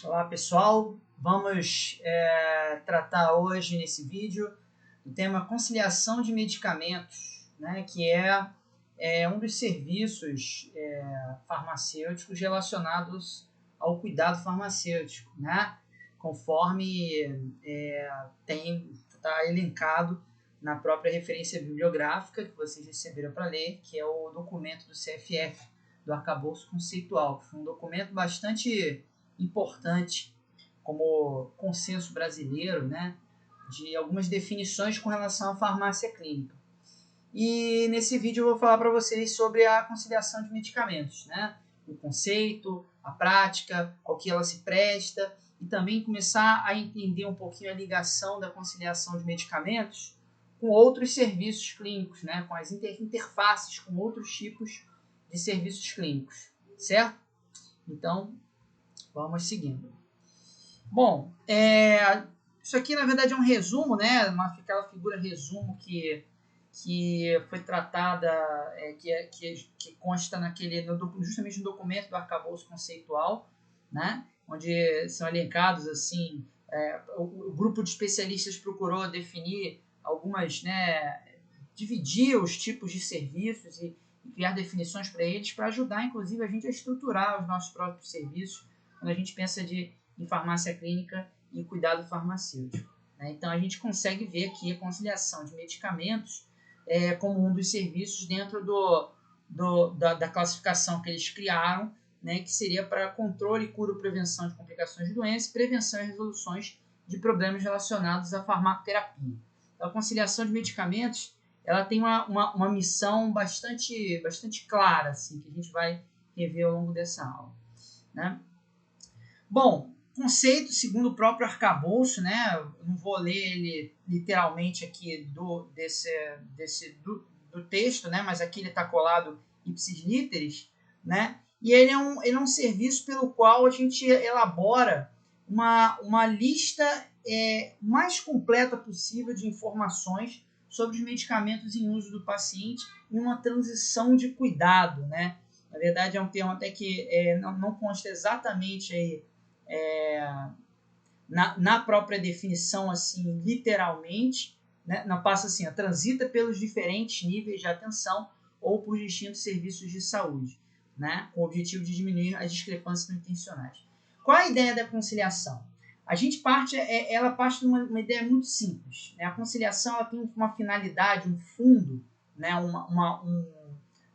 Olá pessoal, vamos tratar hoje nesse vídeo do tema conciliação de medicamentos, né, que é um dos serviços farmacêuticos relacionados ao cuidado farmacêutico, né, conforme está elencado na própria referência bibliográfica que vocês receberam para ler, que é o documento do CFF, do Arcabouço Conceitual, que foi um documento bastante importante como consenso brasileiro, né, de algumas definições com relação à farmácia clínica. E nesse vídeo eu vou falar para vocês sobre a conciliação de medicamentos, né, o conceito, a prática, ao que ela se presta, e também começar a entender um pouquinho a ligação da conciliação de medicamentos com outros serviços clínicos, né, com as interfaces com outros tipos de serviços clínicos, certo? Então, vamos seguindo. Bom, isso aqui na verdade é um resumo, né? Aquela figura resumo que foi tratada, que consta justamente no documento do Arcabouço Conceitual, né? Onde são elencados assim, o grupo de especialistas procurou definir algumas, né? Dividir os tipos de serviços e criar definições para eles, para ajudar, inclusive, a gente a estruturar os nossos próprios serviços quando a gente pensa em farmácia clínica e cuidado farmacêutico, né? Então, a gente consegue ver aqui a conciliação de medicamentos como um dos serviços dentro da classificação que eles criaram, né, que seria para controle, cura ou prevenção de complicações de doenças, prevenção e resoluções de problemas relacionados à farmacoterapia. Então, a conciliação de medicamentos ela tem uma missão bastante clara, assim, que a gente vai rever ao longo dessa aula, né? Bom, conceito segundo o próprio arcabouço, né? Eu não vou ler ele literalmente aqui do texto, né? Mas aqui ele está colado ipsis literis, né? E ele é um serviço pelo qual a gente elabora uma lista mais completa possível de informações sobre os medicamentos em uso do paciente em uma transição de cuidado, né? Na verdade, é um termo até que não consta exatamente aí, na própria definição, assim, literalmente, né? Não passa assim, transita pelos diferentes níveis de atenção ou por distintos serviços de saúde, né? Com o objetivo de diminuir as discrepâncias não intencionais. Qual a ideia da conciliação? A gente ela parte de uma ideia muito simples, né? A conciliação ela tem uma finalidade, um fundo, né?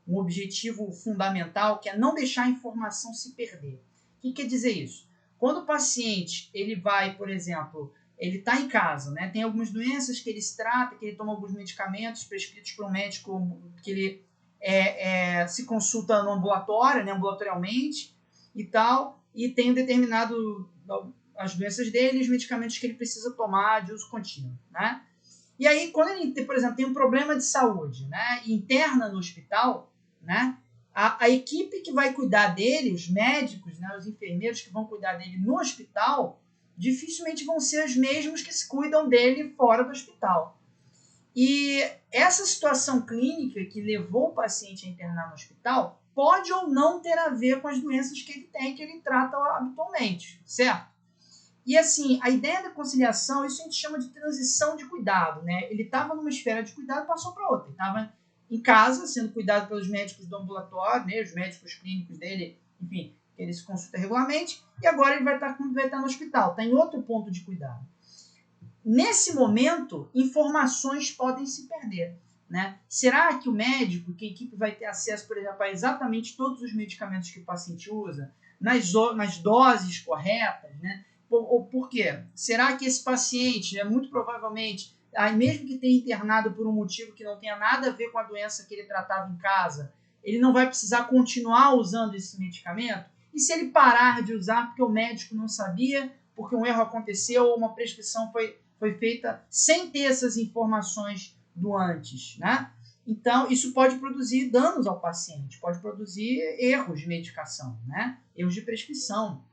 Um objetivo fundamental, que é não deixar a informação se perder. O que quer dizer isso? Quando o paciente ele vai, por exemplo, ele está em casa, né? Tem algumas doenças que ele se trata, que ele toma alguns medicamentos prescritos por um médico, que ele se consulta no ambulatório, né? Ambulatorialmente e tal, e tem um determinado as doenças dele e os medicamentos que ele precisa tomar de uso contínuo, né? E aí, quando ele, por exemplo, tem um problema de saúde, né, interna no hospital, né, a equipe que vai cuidar dele, os médicos, né, os enfermeiros que vão cuidar dele no hospital, dificilmente vão ser os mesmos que se cuidam dele fora do hospital. E essa situação clínica que levou o paciente a internar no hospital pode ou não ter a ver com as doenças que ele tem, que ele trata habitualmente, certo? E assim, a ideia da conciliação, isso a gente chama de transição de cuidado, né? Ele estava numa esfera de cuidado e passou para outra. Ele estava em casa, sendo cuidado pelos médicos do ambulatório, né? Os médicos clínicos dele, enfim, que ele se consulta regularmente, e agora ele vai estar no hospital, está em outro ponto de cuidado. Nesse momento, informações podem se perder, né? Será que o médico, que a equipe vai ter acesso, por exemplo, a exatamente todos os medicamentos que o paciente usa, nas doses corretas, né? Por quê? Será que esse paciente, né, muito provavelmente, mesmo que tenha internado por um motivo que não tenha nada a ver com a doença que ele tratava em casa, ele não vai precisar continuar usando esse medicamento? E se ele parar de usar porque o médico não sabia, porque um erro aconteceu ou uma prescrição foi feita sem ter essas informações do antes, né? Então, isso pode produzir danos ao paciente, pode produzir erros de medicação, né? Erros de prescrição.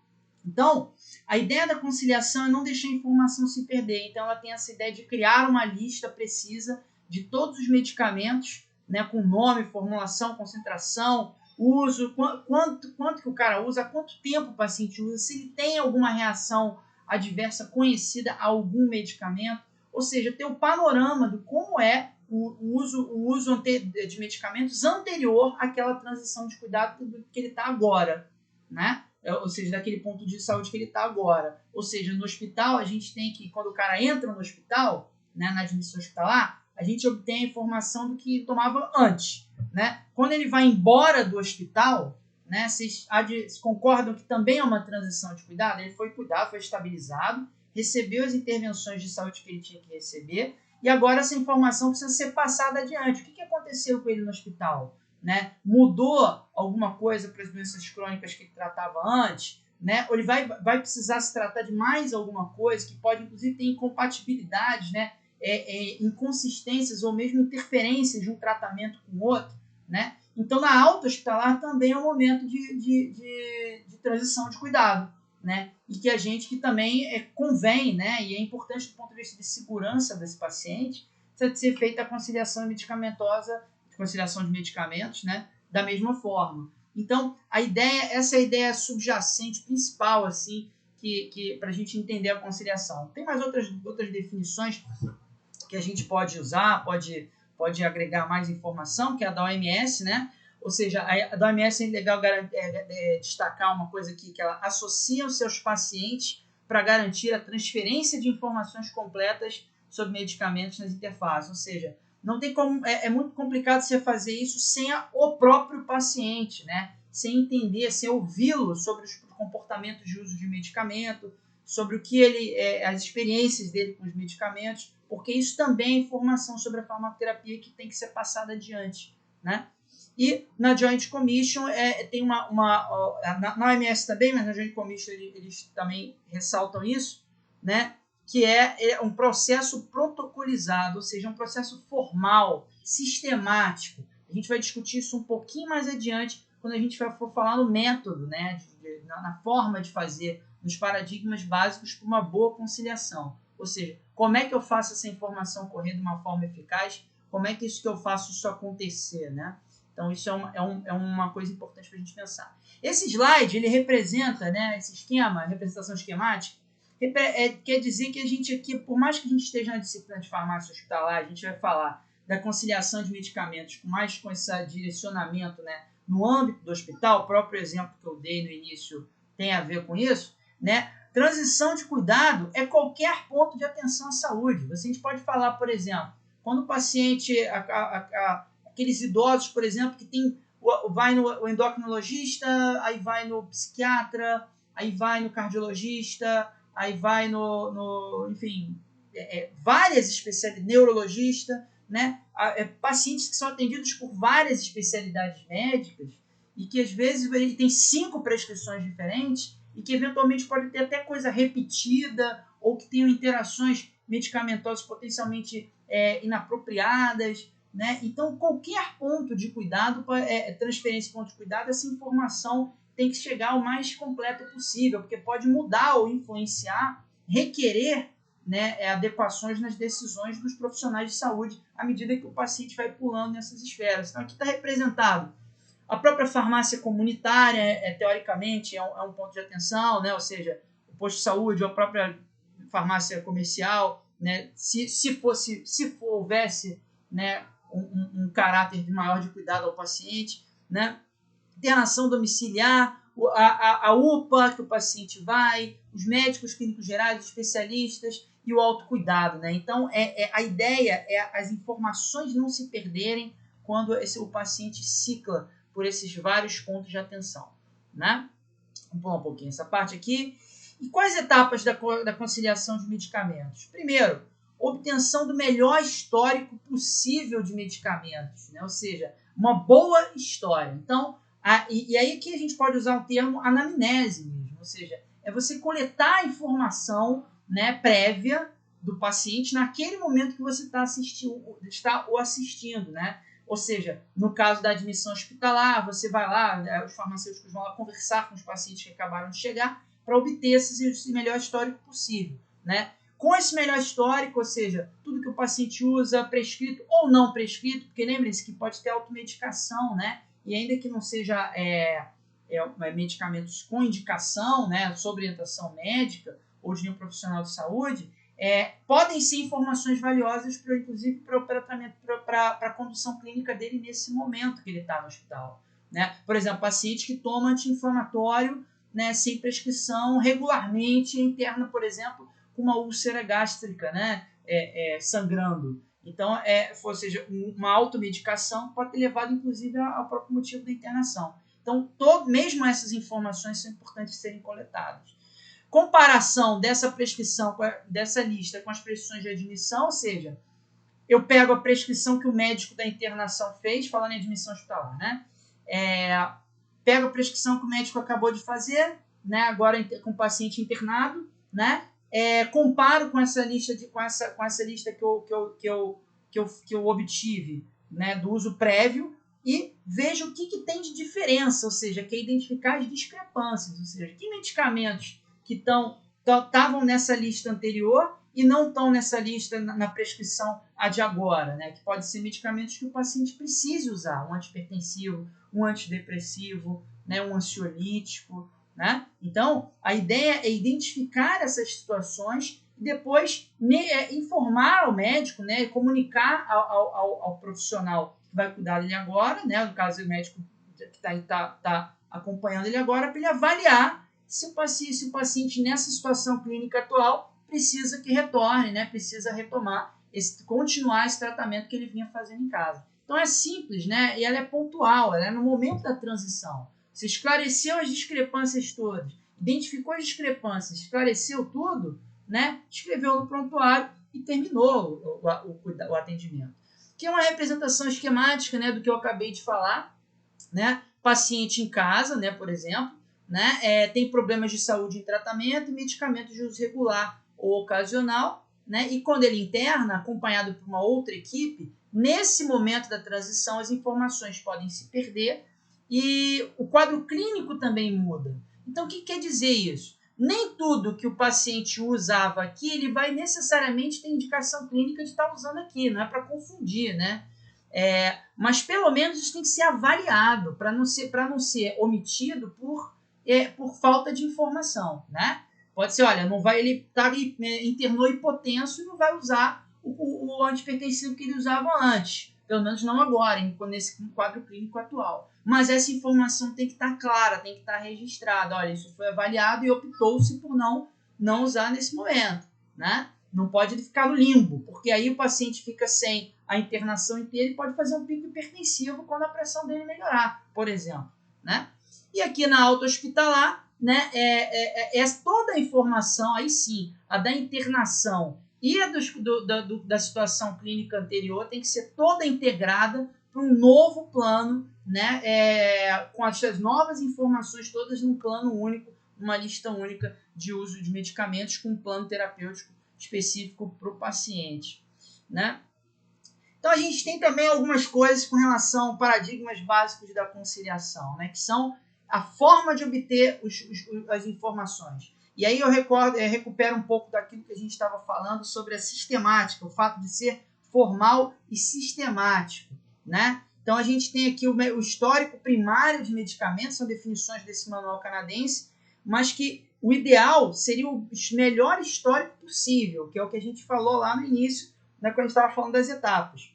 Então, a ideia da conciliação é não deixar a informação se perder. Então, ela tem essa ideia de criar uma lista precisa de todos os medicamentos, né, com nome, formulação, concentração, o uso, quanto que o cara usa, há quanto tempo o paciente usa, se ele tem alguma reação adversa conhecida a algum medicamento, ou seja, ter o panorama de como é o uso de medicamentos anterior àquela transição de cuidado que ele está agora, né? Ou seja, daquele ponto de saúde que ele está agora. Ou seja, no hospital, a gente tem que, quando o cara entra no hospital, né, na admissão hospitalar, a gente obtém a informação do que tomava antes, né? Quando ele vai embora do hospital, né, vocês concordam que também é uma transição de cuidado? Ele foi cuidado, foi estabilizado, recebeu as intervenções de saúde que ele tinha que receber, e agora essa informação precisa ser passada adiante. O que aconteceu com ele no hospital? Né? Mudou alguma coisa para as doenças crônicas que ele tratava antes? Né? Ou ele vai precisar se tratar de mais alguma coisa que pode, inclusive, ter incompatibilidades, né? Inconsistências ou mesmo interferências de um tratamento com o outro, né? Então, na alta hospitalar também é um momento de transição de cuidado, né? E que a gente que também convém, né? E é importante do ponto de vista de segurança desse paciente, ser feita a conciliação medicamentosa, conciliação de medicamentos, né? Da mesma forma. Então, essa é a ideia subjacente principal, assim, que para a gente entender a conciliação. Tem mais outras definições que a gente pode usar, pode agregar mais informação, que é a da OMS, né? Ou seja, a da OMS é legal destacar uma coisa aqui, que ela associa os seus pacientes para garantir a transferência de informações completas sobre medicamentos nas interfaces. Ou seja, não tem como, é muito complicado você fazer isso sem o próprio paciente, né? Sem entender, sem ouvi-lo sobre os comportamentos de uso de medicamento, sobre o que as experiências dele com os medicamentos, porque isso também é informação sobre a farmacoterapia que tem que ser passada adiante, né? E na Joint Commission tem na OMS também, mas na Joint Commission eles também ressaltam isso, né? Que é um processo protocolizado, ou seja, um processo formal, sistemático. A gente vai discutir isso um pouquinho mais adiante quando a gente for falar no método, né? Na forma de fazer, nos paradigmas básicos para uma boa conciliação. Ou seja, como é que eu faço essa informação correr de uma forma eficaz? Como é que eu faço isso acontecer, né? Então, isso é uma coisa importante para a gente pensar. Esse slide, ele representa, né, esse esquema, representação esquemática, quer dizer que a gente aqui, por mais que a gente esteja na disciplina de farmácia hospitalar, a gente vai falar da conciliação de medicamentos com esse direcionamento, né, no âmbito do hospital. O próprio exemplo que eu dei no início tem a ver com isso, né? Transição de cuidado é qualquer ponto de atenção à saúde. A gente pode falar, por exemplo, quando o paciente, aqueles idosos, por exemplo, que vai no endocrinologista, aí vai no psiquiatra, aí vai no cardiologista, aí vai enfim, várias especialidades, neurologista, né? Pacientes que são atendidos por várias especialidades médicas e que às vezes ele tem 5 prescrições diferentes e que eventualmente pode ter até coisa repetida ou que tenham interações medicamentosas potencialmente inapropriadas, né? Então, qualquer ponto de cuidado, transferência de ponto de cuidado, essa informação tem que chegar o mais completo possível, porque pode mudar ou influenciar, requerer, né, adequações nas decisões dos profissionais de saúde à medida que o paciente vai pulando nessas esferas. Então, aqui está representado a própria farmácia comunitária, teoricamente, é um ponto de atenção, né? Ou seja, o posto de saúde ou a própria farmácia comercial, né? Se houvesse, né, um caráter de maior de cuidado ao paciente, né? Internação domiciliar, a UPA que o paciente vai, os médicos clínicos gerais, os especialistas e o autocuidado, né? Então, a ideia é as informações não se perderem quando o paciente cicla por esses vários pontos de atenção, né? Vamos pular um pouquinho essa parte aqui. E quais etapas da conciliação de medicamentos? Primeiro, obtenção do melhor histórico possível de medicamentos, né? Ou seja, uma boa história. Então, e aí aqui a gente pode usar o termo anamnese mesmo, ou seja, é você coletar a informação, né, prévia do paciente naquele momento que você está o assistindo, né? Ou seja, no caso da admissão hospitalar, você vai lá, os farmacêuticos vão lá conversar com os pacientes que acabaram de chegar para obter esse melhor histórico possível, né? Com esse melhor histórico, ou seja, tudo que o paciente usa, prescrito ou não prescrito, porque lembrem-se que pode ter automedicação, né? e ainda que não seja medicamentos com indicação, né, sob orientação médica ou de nenhum profissional de saúde, podem ser informações valiosas, inclusive, para o tratamento, para a condução clínica dele nesse momento que ele está no hospital. Né? Por exemplo, paciente que toma anti-inflamatório, né, sem prescrição, regularmente interna, por exemplo, com uma úlcera gástrica, né, sangrando. Então, ou seja, uma automedicação pode ter levado, inclusive, ao próprio motivo da internação. Então, mesmo essas informações são importantes serem coletadas. Comparação dessa prescrição, dessa lista com as prescrições de admissão, ou seja, eu pego a prescrição que o médico da internação fez, falando em admissão hospitalar, né? Pego a prescrição que o médico acabou de fazer, né? Agora com o paciente internado, né? Comparo com essa lista que eu obtive, né, do uso prévio, e vejo o que tem de diferença, ou seja, que é identificar as discrepâncias, ou seja, que medicamentos que estavam nessa lista anterior e não estão nessa lista na prescrição de agora, né? Que pode ser medicamentos que o paciente precise usar, um antihipertensivo, um antidepressivo, né? Um ansiolítico, né? Então, a ideia é identificar essas situações e depois informar o médico, né? Comunicar ao profissional que vai cuidar dele agora, né? No caso, o médico que está acompanhando ele agora, para ele avaliar se o paciente nessa situação clínica atual precisa que retorne, né? Precisa retomar, continuar esse tratamento que ele vinha fazendo em casa. Então é simples, né? E ela é pontual, ela é no momento da transição. Você esclareceu as discrepâncias todas, identificou as discrepâncias, esclareceu tudo, né? Escreveu no prontuário e terminou o atendimento. Que é uma representação esquemática, né, do que eu acabei de falar, né? Paciente em casa, né, por exemplo, né, tem problemas de saúde em tratamento e medicamentos de uso regular ou ocasional, né, e quando ele interna, acompanhado por uma outra equipe, nesse momento da transição as informações podem se perder e o quadro clínico também muda. Então, o que quer dizer isso? Nem tudo que o paciente usava aqui, ele vai necessariamente ter indicação clínica de estar usando aqui, não é para confundir, né? Mas pelo menos isso tem que ser avaliado para não ser omitido por falta de informação, né? Pode ser, olha, não vai, ele internou hipotenso e não vai usar o antihipertensivo que ele usava antes, pelo menos não agora, nesse quadro clínico atual. Mas essa informação tem que estar clara, tem que estar registrada. Olha, isso foi avaliado e optou-se por não usar nesse momento, né? Não pode ficar no limbo, porque aí o paciente fica sem a internação inteira e pode fazer um pico hipertensivo quando a pressão dele melhorar, por exemplo, né? E aqui na alta hospitalar, né, toda a informação, aí sim, a da internação e a da situação clínica anterior tem que ser toda integrada para um novo plano, né, com as novas informações todas num plano único, uma lista única de uso de medicamentos com um plano terapêutico específico para o paciente, né? Então a gente tem também algumas coisas com relação a paradigmas básicos da conciliação, né, que são a forma de obter as informações. E aí eu recupero um pouco daquilo que a gente estava falando sobre a sistemática, o fato de ser formal e sistemático, né? Então a gente tem aqui o histórico primário de medicamentos, são definições desse manual canadense, mas que o ideal seria o melhor histórico possível, que é o que a gente falou lá no início, né, quando a gente estava falando das etapas.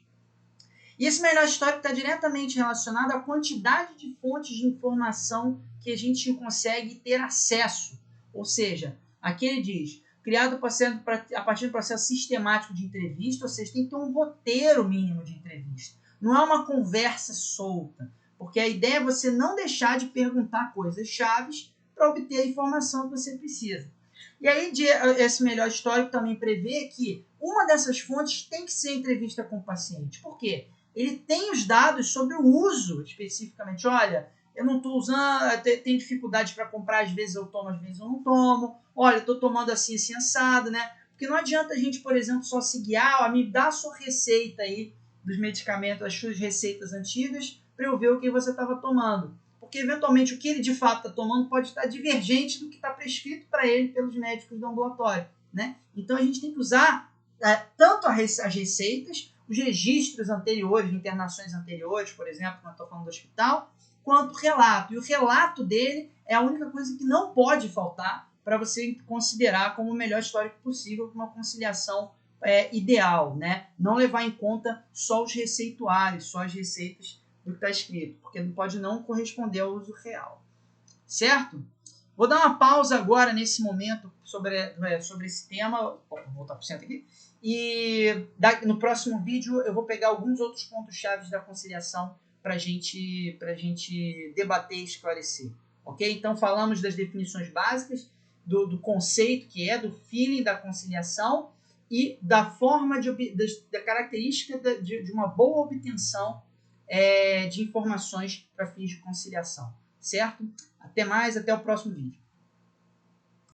E esse melhor histórico está diretamente relacionado à quantidade de fontes de informação que a gente consegue ter acesso. Ou seja, aqui ele diz, criado a partir do processo sistemático de entrevista, ou seja, tem que ter um roteiro mínimo de entrevista. Não é uma conversa solta, porque a ideia é você não deixar de perguntar coisas chaves para obter a informação que você precisa. E aí, esse melhor histórico também prevê que uma dessas fontes tem que ser a entrevista com o paciente. Por quê? Ele tem os dados sobre o uso, especificamente. Olha, eu não estou usando, tenho dificuldade para comprar, às vezes eu tomo, às vezes eu não tomo. Olha, estou tomando assim, assim, assado, né? Porque não adianta a gente, por exemplo, só se guiar, me dá a sua receita aí dos medicamentos, as suas receitas antigas, para eu ver o que você estava tomando. Porque, eventualmente, o que ele de fato está tomando pode estar divergente do que está prescrito para ele pelos médicos do ambulatório, né? Então, a gente tem que usar tanto as receitas, os registros anteriores, internações anteriores, por exemplo, quando eu estou falando do hospital, quanto relato. E o relato dele é a única coisa que não pode faltar para você considerar como o melhor histórico possível para uma conciliação ideal, né? Não levar em conta só os receituários, só as receitas do que está escrito, porque pode não corresponder ao uso real. Certo? Vou dar uma pausa agora, nesse momento, sobre esse tema. Vou voltar para o centro aqui. E no próximo vídeo eu vou pegar alguns outros pontos-chave da conciliação para a gente debater e esclarecer. Ok? Então, falamos das definições básicas, do conceito que é, do feeling da conciliação e da forma, da característica de uma boa obtenção de informações para fins de conciliação. Certo? Até mais, até o próximo vídeo.